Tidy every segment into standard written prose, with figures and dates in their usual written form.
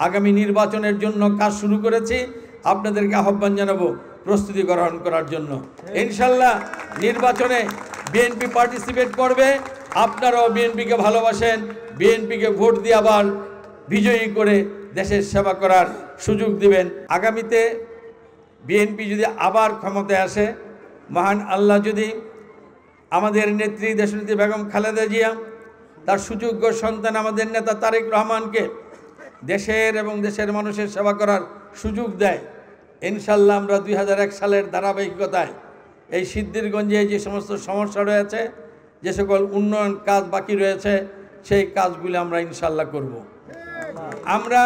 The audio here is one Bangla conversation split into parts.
আগামী নির্বাচনের জন্য কাজ শুরু করেছি। আপনাদেরকে আহ্বান জানাবো প্রস্তুতি গ্রহণ করার জন্য। ইনশাল্লাহ নির্বাচনে বিএনপি পার্টিসিপেট করবে। আপনারাও বিএনপিকে ভালোবাসেন, বিএনপিকে ভোট দিয়ে আবার বিজয়ী করে দেশের সেবা করার সুযোগ দিবেন। আগামীতে বিএনপি যদি আবার ক্ষমতায় আসে, মহান আল্লাহ যদি আমাদের নেত্রী দেশনেত্রী বেগম খালেদা জিয়া তার সুযোগ্য সন্তান আমাদের নেতা তারেক রহমানকে দেশের এবং দেশের মানুষের সেবা করার সুযোগ দেয়, ইনশাল্লাহ আমরা 2001 সালের ধারাবাহিকতায় এই সিদ্ধিরগঞ্জে যে সমস্ত সমস্যা রয়েছে, যে সকল উন্নয়ন কাজ বাকি রয়েছে, সেই কাজগুলি আমরা ইনশাল্লাহ করব। আমরা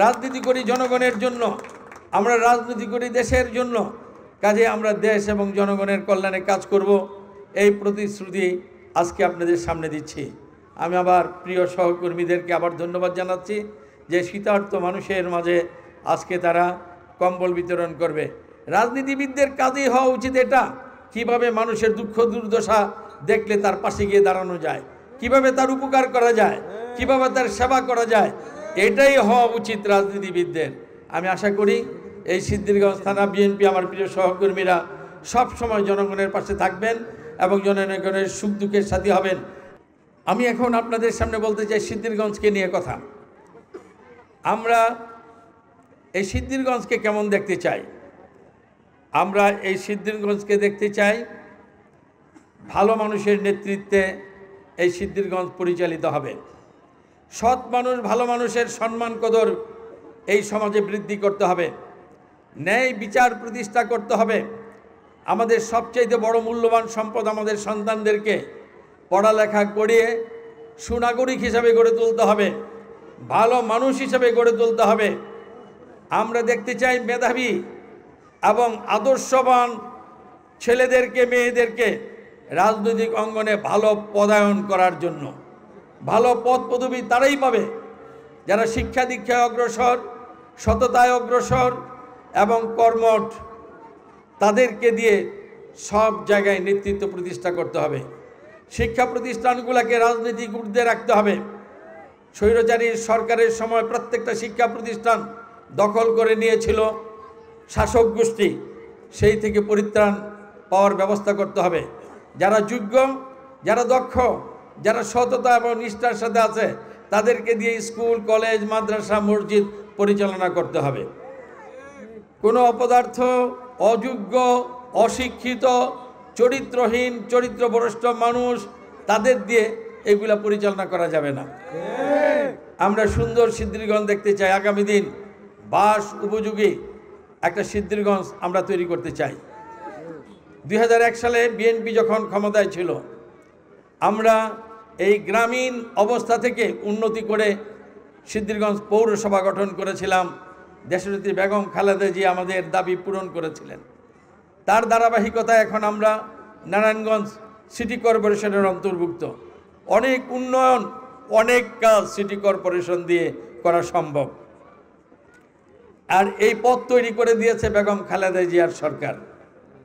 রাজনীতি করি জনগণের জন্য, আমরা রাজনীতি করি দেশের জন্য, কাজে আমরা দেশ এবং জনগণের কল্যাণে কাজ করব, এই প্রতিশ্রুতি আজকে আপনাদের সামনে দিচ্ছি। আমি আবার প্রিয় সহকর্মীদেরকে আবার ধন্যবাদ জানাচ্ছি যে শীতার্ত মানুষের মাঝে আজকে তারা কম্বল বিতরণ করবে। রাজনীতিবিদদের কাজই হওয়া উচিত এটা, কিভাবে মানুষের দুঃখ দুর্দশা দেখলে তার পাশে গিয়ে দাঁড়ানো যায়, কিভাবে তার উপকার করা যায়, কিভাবে তার সেবা করা যায়, এটাই হওয়া উচিত রাজনীতিবিদদের। আমি আশা করি এই সিদ্ধিরগঞ্জ থানা বিএনপি আমার প্রিয় সহকর্মীরা সব সময় জনগণের পাশে থাকবেন এবং জনগণের সুখ দুঃখের সাথী হবেন। আমি এখন আপনাদের সামনে বলতে চাই সিদ্ধিরগঞ্জকে নিয়ে কথা। আমরা এই সিদ্ধিরগঞ্জকে কেমন দেখতে চাই? আমরা এই সিদ্ধিরগঞ্জকে দেখতে চাই ভালো মানুষের নেতৃত্বে এই সিদ্ধিরগঞ্জ পরিচালিত হবে। সৎ মানুষ, ভালো মানুষের সম্মান কদর এই সমাজে বৃদ্ধি করতে হবে, ন্যায় বিচার প্রতিষ্ঠা করতে হবে। আমাদের সবচাইতে বড় মূল্যবান সম্পদ আমাদের সন্তানদেরকে পড়ালেখা করিয়ে সুনাগরিক হিসাবে গড়ে তুলতে হবে, ভালো মানুষ হিসাবে গড়ে তুলতে হবে। আমরা দেখতে চাই মেধাবী এবং আদর্শবান ছেলেদেরকে, মেয়েদেরকে রাজনৈতিক অঙ্গনে ভালো পদায়ন করার জন্য। ভালো পদ পদবি তারাই পাবে যারা শিক্ষা দীক্ষায় অগ্রসর, সততায় অগ্রসর এবং কর্মঠ। তাদেরকে দিয়ে সব জায়গায় নেতৃত্ব প্রতিষ্ঠা করতে হবে। শিক্ষা প্রতিষ্ঠানগুলোকে রাজনৈতিক ঊর্ধ্বে রাখতে হবে। স্বৈরাচারী সরকারের সময় প্রত্যেকটা শিক্ষা প্রতিষ্ঠান দখল করে নিয়েছিল শাসক গোষ্ঠী, সেই থেকে পরিত্রাণ পাওয়ার ব্যবস্থা করতে হবে। যারা যোগ্য, যারা দক্ষ, যারা সততা এবং নিষ্ঠার সাথে আছে, তাদেরকে দিয়ে স্কুল, কলেজ, মাদ্রাসা, মসজিদ পরিচালনা করতে হবে। কোনো অপদার্থ, অযোগ্য, অশিক্ষিত, চরিত্রহীন, চরিত্রভ্রষ্ট মানুষ, তাদের দিয়ে এগুলা পরিচালনা করা যাবে না। আমরা সুন্দর সিদ্ধিরগঞ্জ দেখতে চাই। আগামী দিন বাস উপযোগী একটা সিদ্ধিরগঞ্জ আমরা তৈরি করতে চাই। 2001 সালে বিএনপি যখন ক্ষমতায় ছিল, আমরা এই গ্রামীণ অবস্থা থেকে উন্নতি করে সিদ্ধিরগঞ্জ পৌরসভা গঠন করেছিলাম। দেশনেত্রী বেগম খালেদা জিয়া আমাদের দাবি পূরণ করেছিলেন। তার ধারাবাহিকতায় এখন আমরা নারায়ণগঞ্জ সিটি কর্পোরেশনের অন্তর্ভুক্ত। অনেক উন্নয়ন, অনেক কাজ সিটি কর্পোরেশন দিয়ে করা সম্ভব। আর এই পথ তৈরি করে দিয়েছে বেগম খালেদা জিয়ার সরকার।